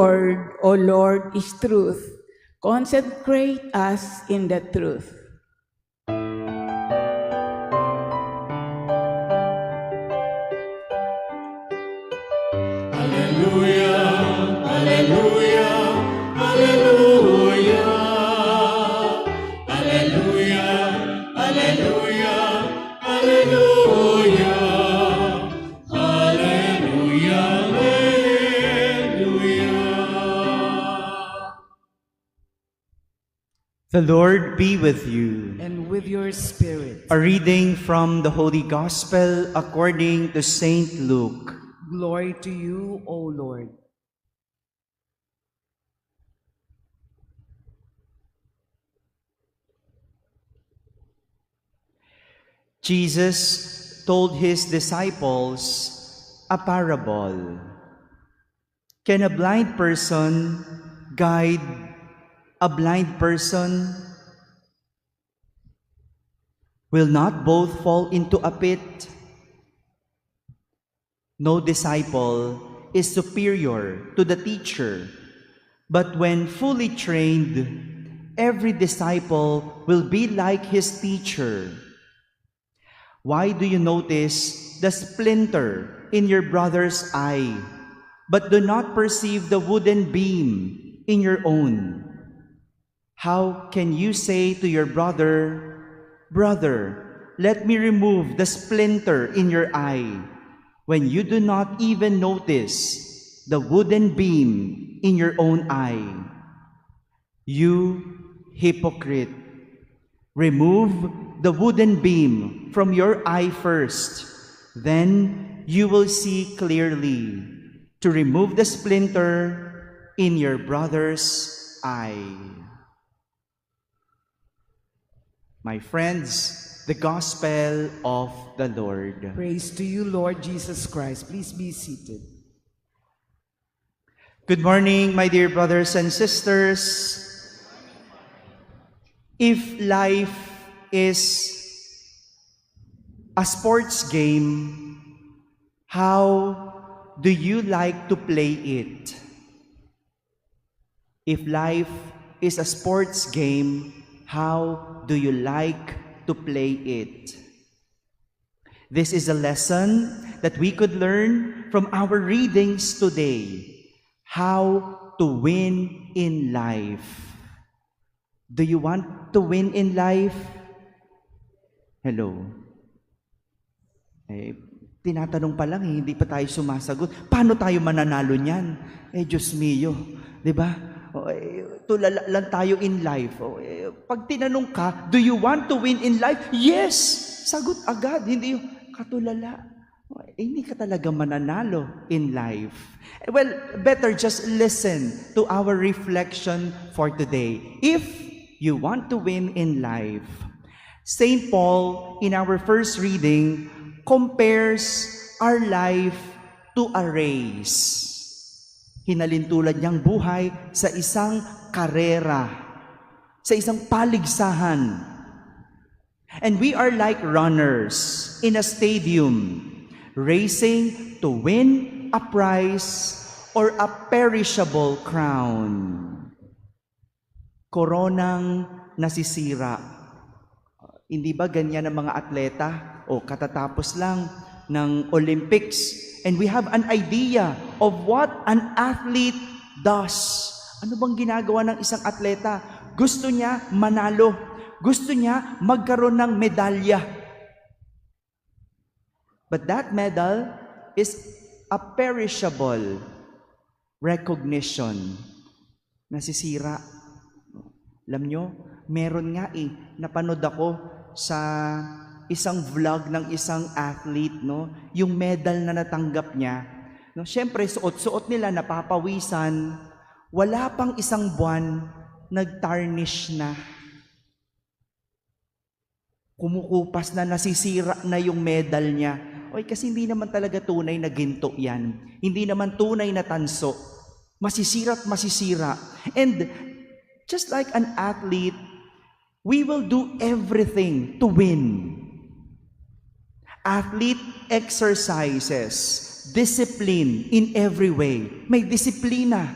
word, O Lord, is truth. Consecrate us in the truth. Hallelujah, hallelujah, hallelujah. Hallelujah, hallelujah, hallelujah. Hallelujah, hallelujah. The Lord be with you. And with your spirit. A reading from the Holy Gospel according to Saint Luke. Glory to you, O Lord. Jesus told his disciples a parable. Can a blind person guide a blind person? Will not both fall into a pit? No disciple is superior to the teacher, but when fully trained, every disciple will be like his teacher. Why do you notice the splinter in your brother's eye, but do not perceive the wooden beam in your own? How can you say to your brother, "Brother, let me remove the splinter in your eye," when you do not even notice the wooden beam in your own eye? You hypocrite, remove the wooden beam from your eye first, then you will see clearly to remove the splinter in your brother's eye. My friends, the Gospel of the Lord. Praise to you, Lord Jesus Christ. Please be seated. Good morning, my dear brothers and sisters. If life is a sports game, how do you like to play it? If life is a sports game, how do you like to play it? This is a lesson that we could learn from our readings today. How to win in life. Do you want to win in life? Hello? Tinatanong pa lang hindi pa tayo sumasagot. Paano tayo mananalo niyan? Diyos mio, di ba? Tulala lang tayo in life. Pag tinanong ka, do you want to win in life? Yes! Sagot agad, hindi yung katulala. Hindi ka talaga mananalo in life. Well, better just listen to our reflection for today. If you want to win in life, St. Paul, in our first reading, compares our life to a race. Hinalintulan niyang buhay sa isang karera, sa isang paligsahan. And we are like runners in a stadium, racing to win a prize or a perishable crown. Koronang nasisira. Hindi ba ganyan ang mga atleta? O katatapos lang ng Olympics. And we have an idea of what an athlete does. Ano bang ginagawa ng isang atleta? Gusto niya manalo. Gusto niya magkaroon ng medalya. But that medal is a perishable recognition. Nasisira. Alam nyo, meron nga napanood ako sa isang vlog ng isang athlete, no? Yung medal na natanggap niya, no? Siyempre, suot-suot nila, napapawisan, wala pang isang buwan, nag-tarnish na. Kumukupas na, nasisira na yung medal niya. Kasi hindi naman talaga tunay na ginto yan. Hindi naman tunay na tanso. Masisira at masisira. And just like an athlete, we will do everything to win. Athlete exercises discipline in every way. May disiplina.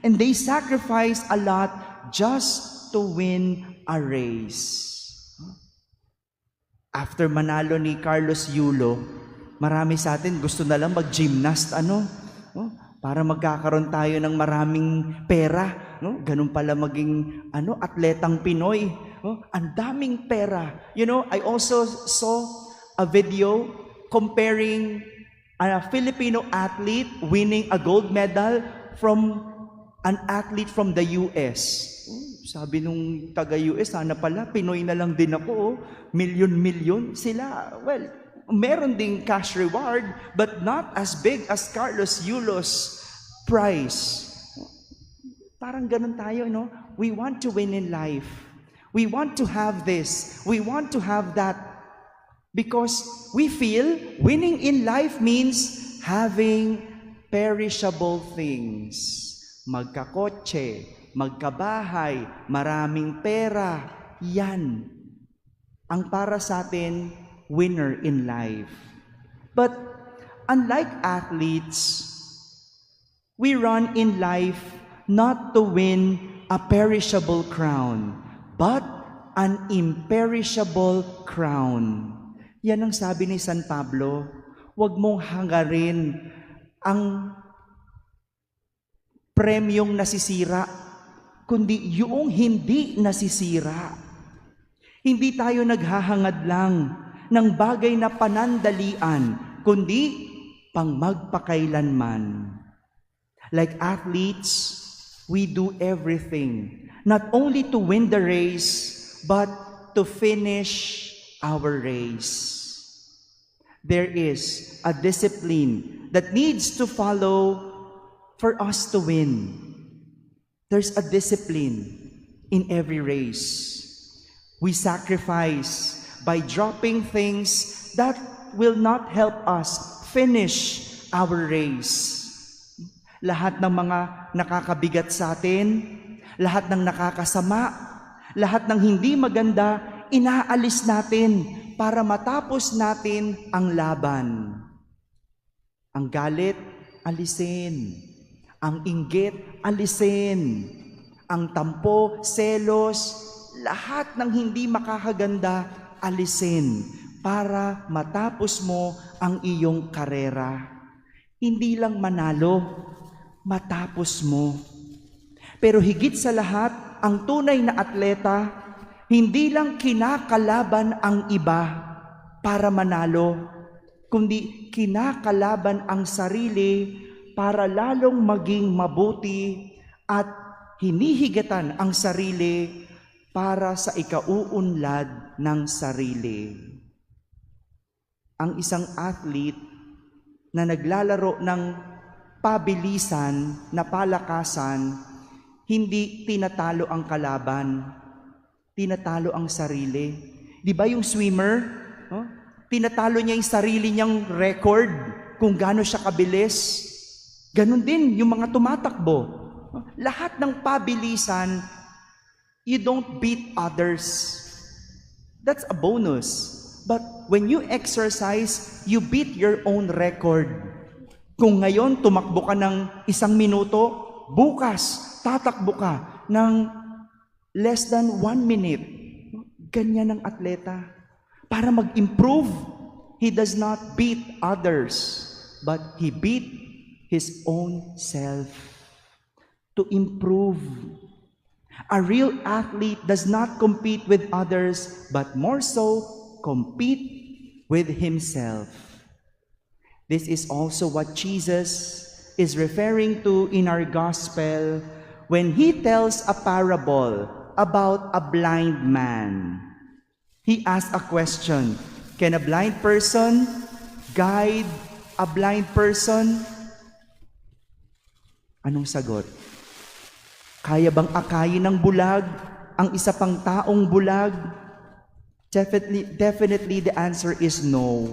And they sacrifice a lot just to win a race. After manalo ni Carlos Yulo, marami sa atin gusto na lang mag-gymnast, para magkakaroon tayo ng maraming pera, ganun pala maging atletang Pinoy, ang daming pera. I also saw a video comparing a Filipino athlete winning a gold medal from an athlete from the US. Sabi nung taga-US, sana pala, Pinoy na lang din ako, milyon-milyon sila. Well, meron ding cash reward, but not as big as Carlos Yulo's prize. Parang ganun tayo, We want to win in life. We want to have this. We want to have that. Because we feel winning in life means having perishable things. Magkakotse, magkabahay, maraming pera, yan ang para sa atin winner in life. But unlike athletes, we run in life not to win a perishable crown, but an imperishable crown. Yan ang sabi ni San Pablo, huwag mong hangarin ang premyong nasisira, kundi yung hindi nasisira. Hindi tayo naghahangad lang ng bagay na panandalian, kundi pang magpakailanman. Like athletes, we do everything, not only to win the race, but to finish our race. There is a discipline that needs to follow for us to win. There's a discipline in every race. We sacrifice by dropping things that will not help us finish our race. Lahat ng mga nakakabigat sa atin, lahat ng nakakasama, lahat ng hindi maganda, inaalis natin para matapos natin ang laban. Ang galit, alisin. Ang inggit, alisin. Ang tampo, selos, lahat ng hindi makakaganda, alisin para matapos mo ang iyong karera. Hindi lang manalo, matapos mo. Pero higit sa lahat, ang tunay na atleta, hindi lang kinakalaban ang iba para manalo, kundi kinakalaban ang sarili para lalong maging mabuti at hinihigatan ang sarili para sa ikauunlad ng sarili. Ang isang athlete na naglalaro ng pabilisan na palakasan, hindi tinatalo ang kalaban, tinatalo ang sarili. Di ba yung swimmer? Tinatalo niya yung sarili niyang record kung gaano siya kabilis. Ganon din yung mga tumatakbo. Lahat ng pabilisan, you don't beat others. That's a bonus. But when you exercise, you beat your own record. Kung ngayon tumakbo ka ng 1 minuto, bukas tatakbo ka ng less than 1 minute. Ganyan ang atleta. Para mag-improve, he does not beat others, but he beat his own self to improve. A real athlete does not compete with others, but more so compete with himself. This is also what Jesus is referring to in our gospel when he tells a parable about a blind man. He asks a question, can a blind person guide a blind person? Anong sagot? Kaya bang akayin ng bulag ang isa pang taong bulag? Definitely the answer is no.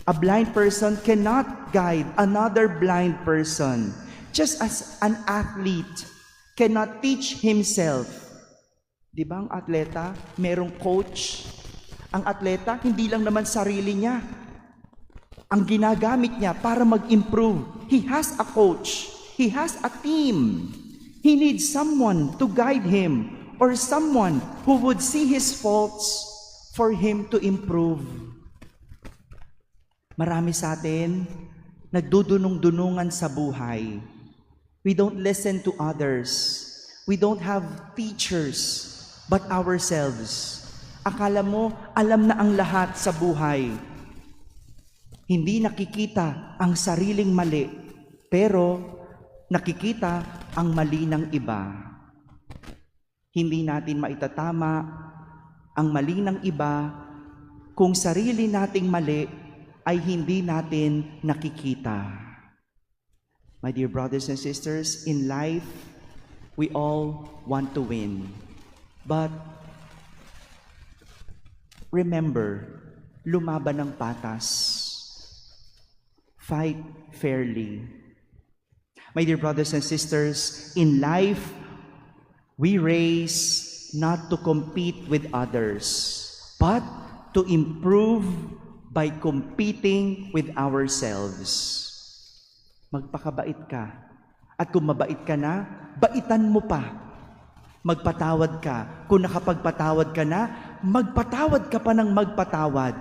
A blind person cannot guide another blind person, just as an athlete cannot teach himself. Di ba ang atleta, merong coach? Ang atleta, hindi lang naman sarili niya ang ginagamit niya para mag-improve. He has a coach. He has a team. He needs someone to guide him or someone who would see his faults for him to improve. Marami sa atin nagdudunong-dunungan sa buhay. We don't listen to others. We don't have teachers but ourselves. Akala mo alam na ang lahat sa buhay. Hindi nakikita ang sariling mali, pero nakikita ang mali ng iba. Hindi natin maitatama ang mali ng iba kung sarili nating mali ay hindi natin nakikita. My dear brothers and sisters, in life, we all want to win. But remember, lumaban ng patas. Fight fairly. My dear brothers and sisters, in life, we race not to compete with others, but to improve by competing with ourselves. Magpakabait ka. At kung mabait ka na, baitan mo pa. Magpatawad ka. Kung nakapagpatawad ka na, magpatawad ka pa ng magpatawad.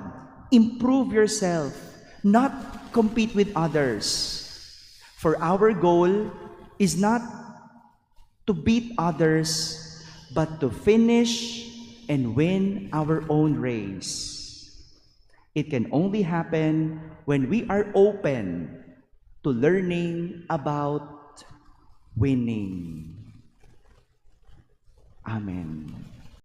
Improve yourself, not compete with others. For our goal is not to beat others, but to finish and win our own race. It can only happen when we are open to learning about winning. Amen.